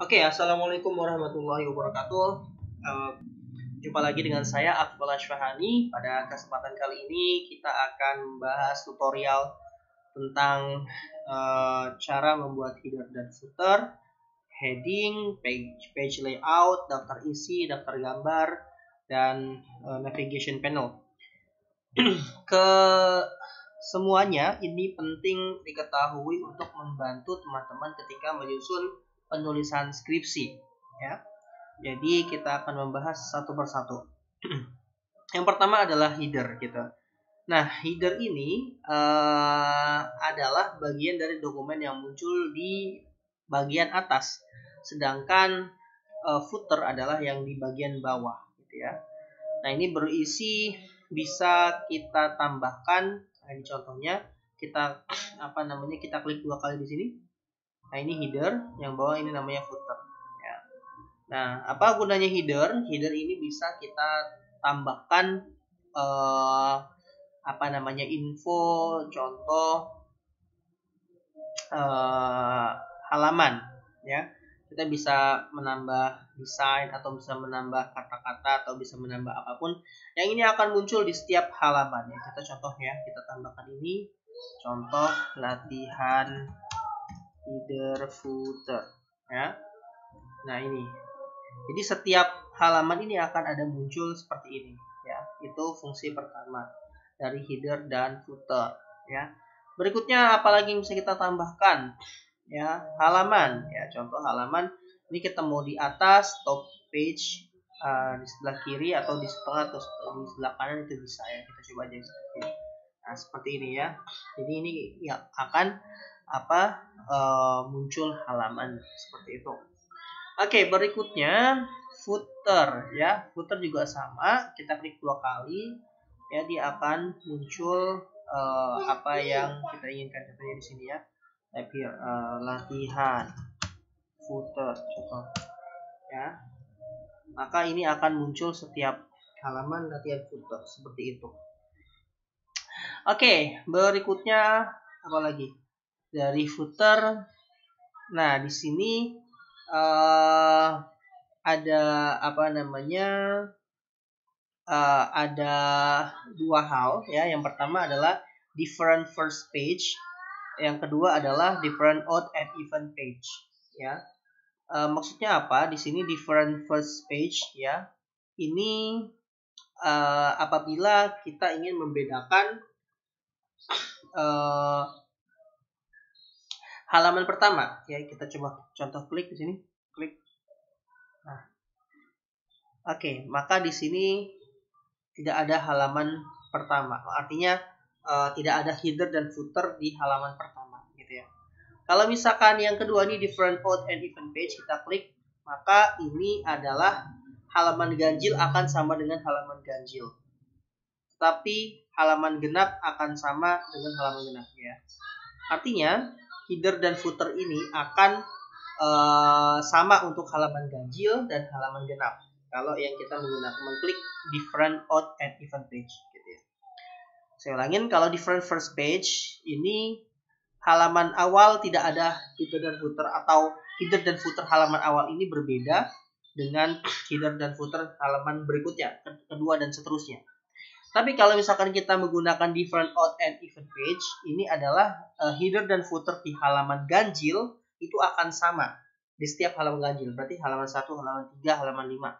Oke, assalamualaikum warahmatullahi wabarakatuh. Eh, Jumpa lagi dengan saya Akmal Ashfahani. Pada kesempatan kali ini kita akan membahas tutorial tentang cara membuat header dan footer, heading, page layout, daftar isi, daftar gambar, dan navigation panel. Ke semuanya ini penting diketahui untuk membantu teman-teman ketika menyusun penulisan skripsi, ya. Jadi kita akan membahas satu persatu. Yang pertama adalah header gitu. Nah, header ini adalah bagian dari dokumen yang muncul di bagian atas, sedangkan footer adalah yang di bagian bawah, gitu ya. Nah, ini berisi bisa kita tambahkan. Nah, ini contohnya kita kita klik 2 kali di sini. Nah, ini header, yang bawah ini namanya footer. Ya. Nah, apa gunanya header? Header ini bisa kita tambahkan info, contoh halaman, ya. Kita bisa menambah desain atau bisa menambah kata-kata atau bisa menambah apapun yang ini akan muncul di setiap halaman, ya. Kita contoh, ya, kita tambahkan ini contoh latihan header footer, ya. Nah, ini jadi setiap halaman ini akan ada muncul seperti ini, ya. Itu fungsi pertama dari header dan footer, ya. Berikutnya apalagi yang bisa kita tambahkan, ya, halaman, ya. Contoh halaman ini kita mau di atas top page, di sebelah kiri atau di setengah atau di sebelah kanan itu bisa, ya. Kita coba aja seperti ini. Nah, seperti ini, ya. Jadi ini ya akan muncul halaman seperti itu. Oke, berikutnya footer, ya. Footer juga sama, kita klik 2 kali, ya, dia akan muncul apa yang kita inginkan. Contohnya di sini, ya. Type here, latihan footer, contoh, ya. Maka ini akan muncul setiap halaman latihan footer seperti itu. Oke, berikutnya apa lagi? Dari footer. Nah, di sini ada ada dua hal, ya. Yang pertama adalah different first page, yang kedua adalah different odd and even page, ya. Maksudnya apa? Di sini different first page, ya. Ini apabila kita ingin membedakan halaman pertama, ya. Kita coba contoh, klik di sini, klik. Nah, oke, maka di sini tidak ada halaman pertama. Artinya tidak ada header dan footer di halaman pertama, gitu, ya. Kalau misalkan yang kedua ini different odd and even page, kita klik, maka ini adalah halaman ganjil akan sama dengan halaman ganjil. Tapi halaman genap akan sama dengan halaman genap, ya. Artinya header dan footer ini akan sama untuk halaman ganjil dan halaman genap. Kalau yang kita mengklik different odd and even page, gitu, ya. Saya ulangin, kalau different first page ini halaman awal tidak ada header dan footer, atau header dan footer halaman awal ini berbeda dengan header dan footer halaman berikutnya, kedua dan seterusnya. Tapi kalau misalkan kita menggunakan different odd and even page, ini adalah header dan footer di halaman ganjil itu akan sama di setiap halaman ganjil. Berarti halaman 1, halaman 3, halaman 5.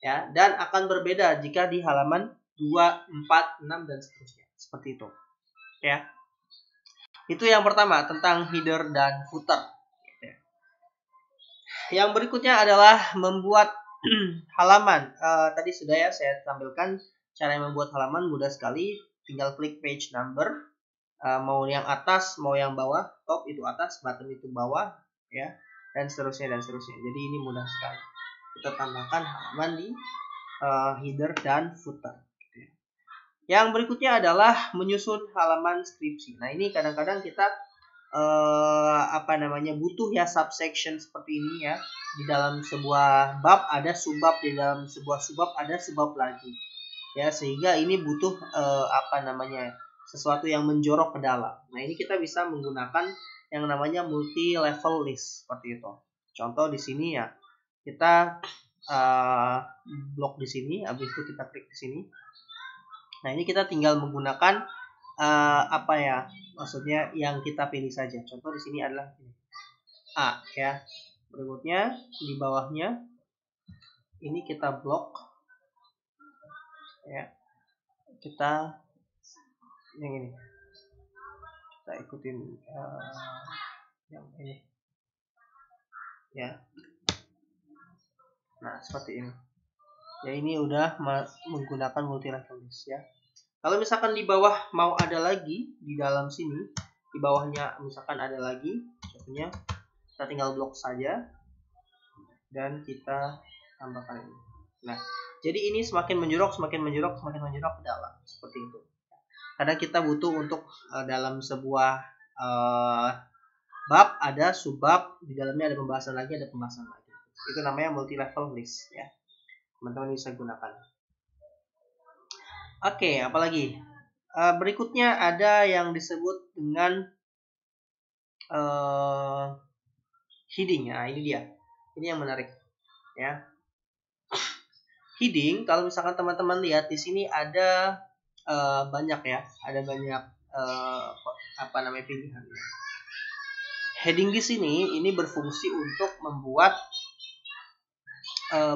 Ya, dan akan berbeda jika di halaman 2, 4, 6 dan seterusnya. Seperti itu. Ya. Itu yang pertama tentang header dan footer. Yang berikutnya adalah membuat halaman. Tadi sudah, ya, saya tampilkan cara membuat halaman mudah sekali. Tinggal klik page number. Mau yang atas, mau yang bawah. Top itu atas, bottom itu bawah, ya, dan seterusnya dan seterusnya. Jadi ini mudah sekali. Kita tambahkan halaman di header dan footer. Yang berikutnya adalah menyusun halaman skripsi. Nah, ini kadang-kadang kita butuh, ya, subsection seperti ini, ya. Di dalam sebuah bab ada subbab, di dalam sebuah subbab ada subbab lagi, ya, sehingga ini butuh sesuatu yang menjorok ke dalam. Nah, ini kita bisa menggunakan yang namanya multi level list seperti itu. Contoh di sini ya, kita blok di sini, habis itu kita klik di sini. Nah, ini kita tinggal menggunakan apa ya? Maksudnya yang kita pilih saja. Contoh di sini adalah ini. A ya. Berikutnya di bawahnya ini kita blok ya. Kita yang ini. Kita ikutin yang ini. Ya. Nah, seperti ini. Ya, ini udah menggunakan multi level list ya. Kalau misalkan di bawah mau ada lagi di dalam sini, di bawahnya misalkan ada lagi, contohnya kita tinggal blok saja dan kita tambahkan ini. Nah, jadi ini semakin menjorok ke dalam seperti itu. Kadang kita butuh untuk dalam sebuah bab ada subbab, di dalamnya ada pembahasan lagi, ada pembahasan lagi. Itu namanya multi level list ya. Teman-teman bisa gunakan. Oke, apalagi? Berikutnya ada yang disebut dengan heading. Nah, ini dia. Ini yang menarik, ya. Heading, kalau misalkan teman-teman lihat di sini ada banyak ya, ada banyak pilihan. Heading di sini ini berfungsi untuk membuat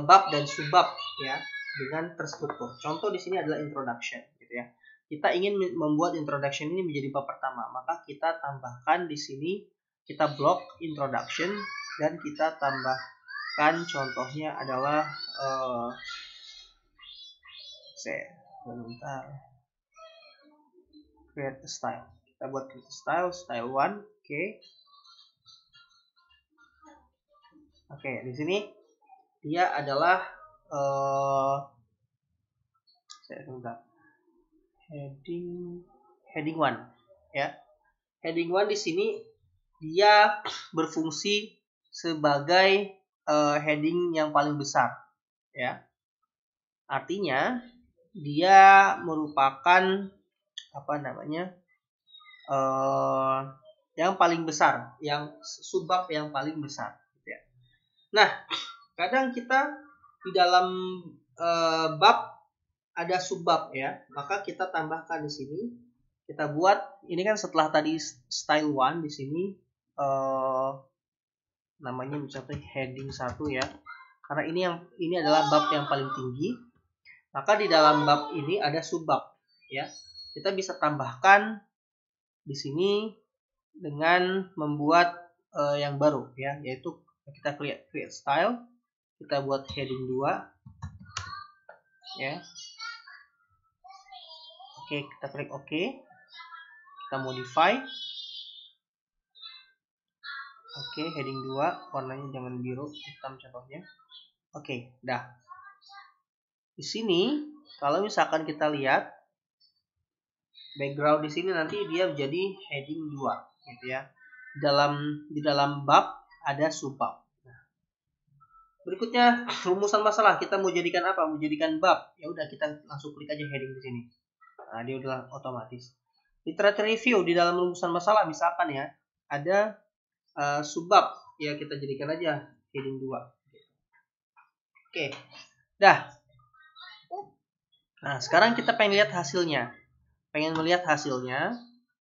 bab dan subbab ya dengan terstruktur. Contoh di sini adalah introduction gitu ya. Kita ingin membuat introduction ini menjadi bab pertama, maka kita tambahkan di sini, kita blok introduction dan kita tambahkan contohnya adalah create a style. Kita buat create a style 1, oke. Oke, di sini dia adalah heading 1 ya. Heading 1 di sini dia berfungsi sebagai heading yang paling besar ya. Artinya dia merupakan yang paling besar, yang subbab yang paling besar gitu ya. Nah, kadang kita di dalam bab ada subbab ya, maka kita tambahkan di sini, kita buat ini kan setelah tadi style 1 di sini namanya misalnya heading 1 ya, karena ini adalah bab yang paling tinggi, maka di dalam bab ini ada subbab ya. Kita bisa tambahkan di sini dengan membuat yang baru ya, yaitu kita create style, kita buat heading 2 ya. Oke, kita klik OK, kita modify. Oke, heading 2 warnanya jangan biru, hitam contohnya. Oke, dah. Di sini kalau misalkan kita lihat background di sini, nanti dia menjadi heading 2 gitu ya. Di dalam bab ada subbab. Nah, berikutnya rumusan masalah, kita mau jadikan apa? Mau jadikan bab. Ya udah, kita langsung klik aja heading di sini. Nah, dia udah otomatis. Literature review, di dalam rumusan masalah misalkan ya ada subbab, ya kita jadikan aja heading 2. Oke. Dah. Nah, sekarang kita pengen lihat hasilnya.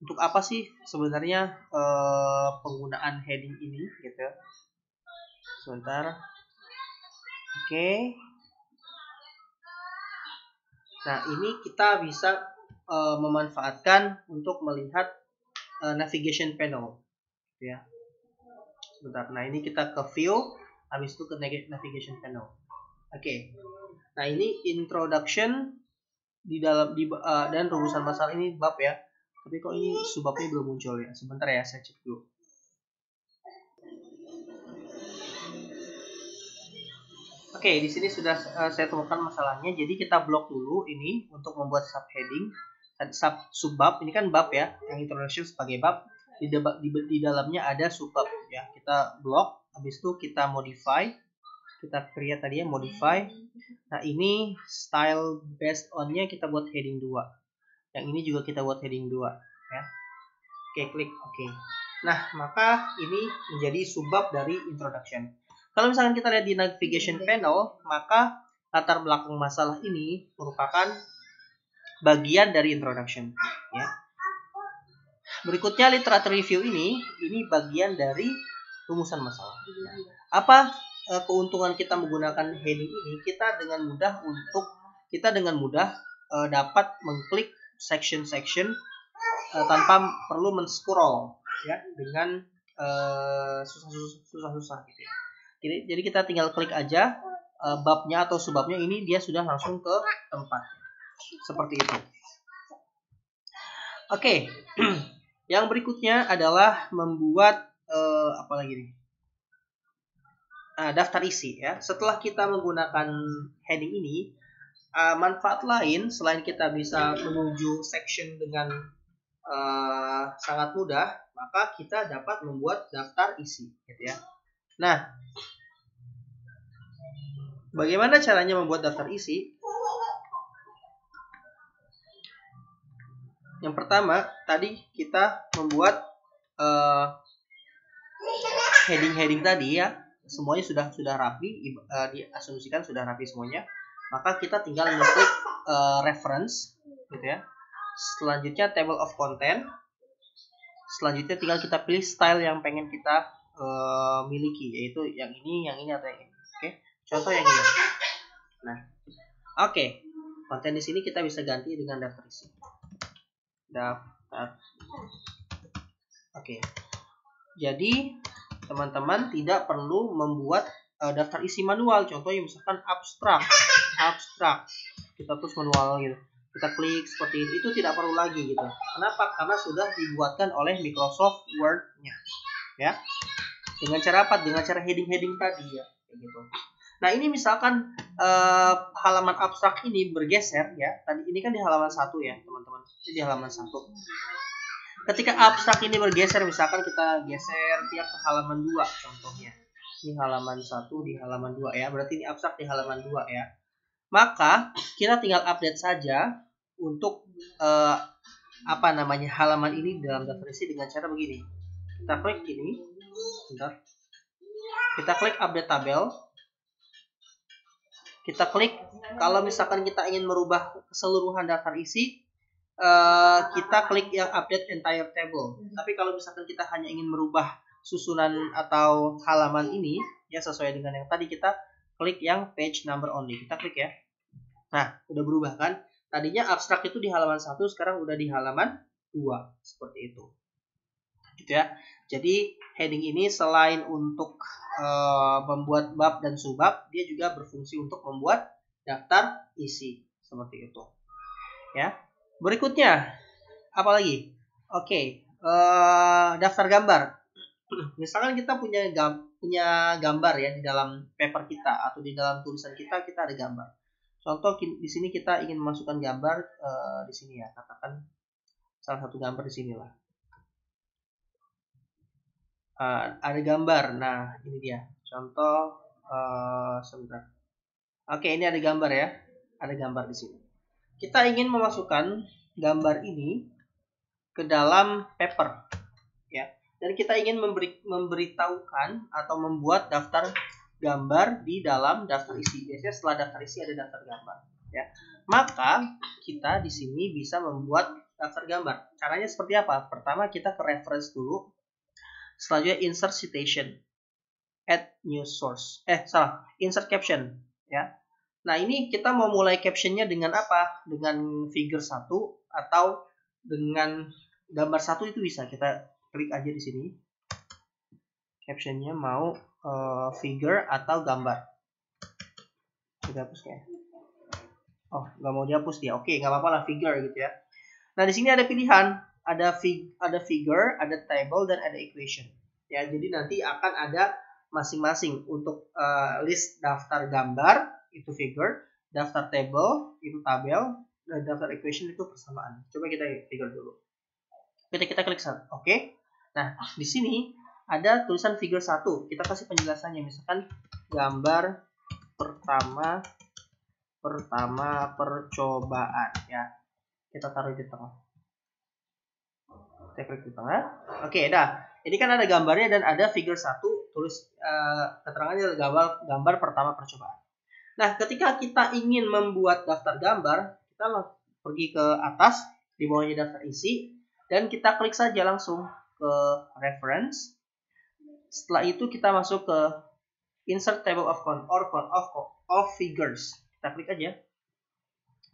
Untuk apa sih sebenarnya penggunaan heading ini gitu. Sebentar. Oke. Nah, ini kita bisa memanfaatkan untuk melihat navigation panel ya. Sebentar. Nah, ini kita ke view, habis itu ke navigation panel. Oke. Nah, ini introduction dan rumusan masalah ini bab ya. Tapi kok ini subbabnya belum muncul ya? Sebentar ya, saya cek dulu. Oke, di sini sudah saya temukan masalahnya. Jadi kita blok dulu ini untuk membuat subheading dan subbab. Ini kan bab ya, yang introduction sebagai bab. Di dalamnya ada subbab ya. Kita blok, habis itu kita modify. Kita create tadi ya, modify. Nah, ini style based on-nya kita buat heading 2. Yang ini juga kita buat heading 2 ya. Oke, klik OK. Nah, maka ini menjadi subbab dari introduction. Kalau misalkan kita lihat di navigation panel, maka latar belakang masalah ini merupakan bagian dari introduction. Ya. Berikutnya literature review ini bagian dari rumusan masalah. Apa keuntungan kita menggunakan heading ini? Kita dengan mudah dapat mengklik section-section tanpa perlu men-scroll ya dengan susah-susah gitu ya. Jadi kita tinggal klik aja babnya atau subbabnya, ini dia sudah langsung ke tempat. Seperti itu. Oke. Yang berikutnya adalah membuat apa lagi nih? Daftar isi ya. Setelah kita menggunakan heading ini, manfaat lain selain kita bisa menuju section dengan sangat mudah, maka kita dapat membuat daftar isi gitu ya. Nah, bagaimana caranya membuat daftar isi? Yang pertama, tadi kita membuat heading-heading tadi ya, semuanya sudah rapi, diasumsikan sudah rapi semuanya. Maka kita tinggal mengklik reference gitu ya. Selanjutnya table of content. Selanjutnya tinggal kita pilih style yang pengen kita miliki, yaitu yang ini atau yang ini. Oke. Contoh yang ini. Nah, oke. Konten di sini kita bisa ganti dengan daftar isi. Daftar. Oke. Jadi teman-teman tidak perlu membuat daftar isi manual. Contohnya misalkan abstrak. Kita terus manual gitu. Kita klik seperti ini. Itu tidak perlu lagi gitu. Kenapa? Karena sudah dibuatkan oleh Microsoft Word-nya. Ya. Dengan cara apa? Dengan cara heading-heading tadi ya. Kayak gitu. Nah, ini misalkan halaman abstrak ini bergeser ya. Tadi ini kan di halaman 1 ya, teman-teman. Ini di halaman 1. Ketika abstrak ini bergeser, misalkan kita geser dia ke halaman 2 contohnya. Ini halaman 1 di halaman 2 ya. Berarti ini abstrak di halaman 2 ya. Maka kita tinggal update saja untuk halaman ini dalam daftar isi dengan cara begini. Kita klik ini. Bentar. Kita klik update tabel. Kita klik, kalau misalkan kita ingin merubah keseluruhan daftar isi, kita klik yang update entire table. Tapi kalau misalkan kita hanya ingin merubah susunan atau halaman ini, ya sesuai dengan yang tadi, kita klik yang page number only. Kita klik ya. Nah, udah berubah kan? Tadinya abstrak itu di halaman 1, sekarang udah di halaman 2. Seperti itu. Gitu ya. Jadi heading ini selain untuk membuat bab dan subbab, dia juga berfungsi untuk membuat daftar isi seperti itu. Ya. Berikutnya apa lagi? Oke, daftar gambar. Misalkan kita punya gambar ya di dalam paper kita atau di dalam tulisan kita ada gambar. Contoh di sini kita ingin memasukkan gambar di sini ya, katakan salah satu gambar di sini lah. Ada gambar. Nah, ini dia. Contoh sebentar. Oke, ini ada gambar ya. Ada gambar di sini. Kita ingin memasukkan gambar ini ke dalam paper ya. Dan kita ingin memberitahukan atau membuat daftar gambar di dalam daftar isi. Biasanya setelah daftar isi ada daftar gambar ya. Maka kita di sini bisa membuat daftar gambar. Caranya seperti apa? Pertama kita ke reference dulu. Selanjutnya insert citation, add new source. Insert caption ya. Nah, ini kita mau mulai captionnya dengan apa? Dengan figure 1 atau dengan gambar 1 itu bisa. Kita klik aja di sini. Captionnya mau figure atau gambar. Kita hapus ya. Oh, nggak mau dihapus dia. Oke, nggak apa-apa lah, figure gitu ya. Nah, di sini ada pilihan. Ada figure, ada table, dan ada equation. Ya, jadi nanti akan ada masing-masing untuk list daftar gambar itu figure, daftar table itu tabel, dan daftar equation itu persamaan. Coba kita figure dulu. Kita klik oke. Nah, di sini ada tulisan figure 1. Kita kasih penjelasannya, misalkan gambar pertama percobaan ya. Kita taruh di tengah. Kita klik di tengah. Oke, dah. ini kan ada gambarnya dan ada figure 1, tulis keterangannya adalah gambar pertama percobaan. Nah, ketika kita ingin membuat daftar gambar, kita pergi ke atas, di bawahnya daftar isi, dan kita klik saja langsung ke reference. Setelah itu kita masuk ke insert table of figures. Kita klik aja.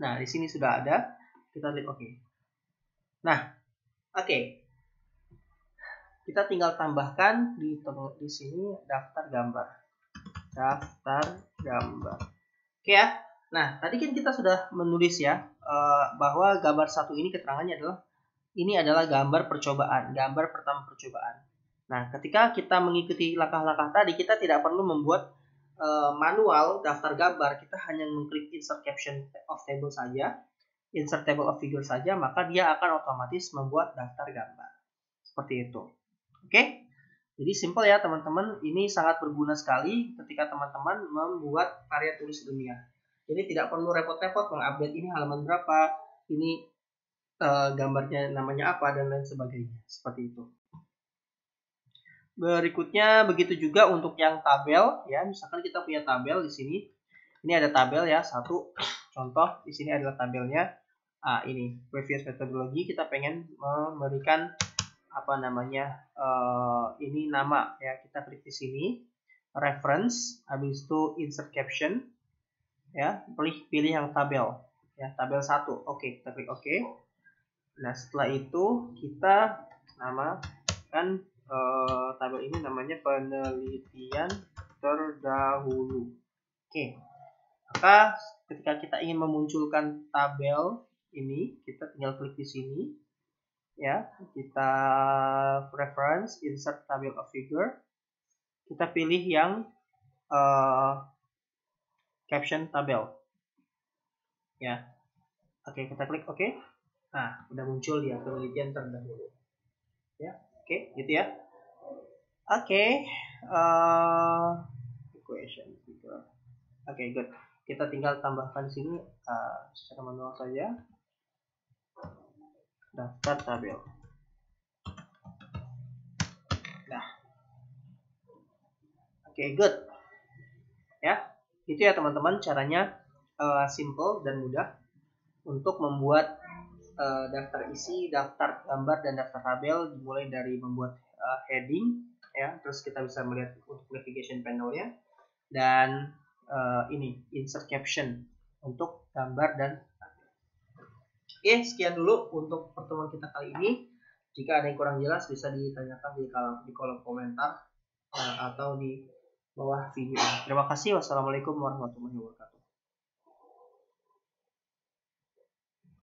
Nah, di sini sudah ada. Kita klik OK. Nah, oke. Kita tinggal tambahkan di sini daftar gambar. Oke ya. Nah, tadi kan kita sudah menulis ya bahwa gambar 1 ini keterangannya adalah gambar percobaan, gambar pertama percobaan. Nah, ketika kita mengikuti langkah-langkah tadi, kita tidak perlu membuat manual daftar gambar. Kita hanya mengklik insert caption of table saja, insert table of figure saja, maka dia akan otomatis membuat daftar gambar. Seperti itu. Oke? Jadi simple ya teman-teman. Ini sangat berguna sekali ketika teman-teman membuat karya tulis ilmiah. Jadi tidak perlu repot-repot mengupdate ini halaman berapa, ini gambarnya namanya apa, dan lain sebagainya. Seperti itu. Berikutnya begitu juga untuk yang tabel ya. Misalkan kita punya tabel di sini. Ini ada tabel ya, satu contoh di sini adalah tabelnya. Ini previous methodology, kita pengen memberikan apa namanya ini nama ya, kita klik di sini reference, habis itu insert caption ya, pilih yang tabel ya, tabel 1. Oke, kita klik OK. Nah, setelah itu kita namakan tabel ini namanya penelitian terdahulu. Oke. Maka ketika kita ingin memunculkan tabel ini, kita tinggal klik di sini ya, kita reference insert table of figure, kita pilih yang caption tabel ya. Oke, kita klik OK. Nah, udah muncul ya penelitian terdahulu ya. Oke, gitu ya. Oke, equation figure. Oke, good. Kita tinggal tambahkan di sini secara manual saja daftar tabel. Nah, oke, good. Ya, itu ya teman-teman, caranya simple dan mudah untuk membuat daftar isi, daftar gambar, dan daftar tabel. Dimulai dari membuat heading ya, terus kita bisa melihat untuk navigation panelnya, dan ini insert caption untuk gambar dan tabel. Oke, sekian dulu untuk pertemuan kita kali ini. Jika ada yang kurang jelas bisa ditanyakan di kolom komentar atau di bawah video. Terima kasih. Wassalamualaikum warahmatullahi wabarakatuh.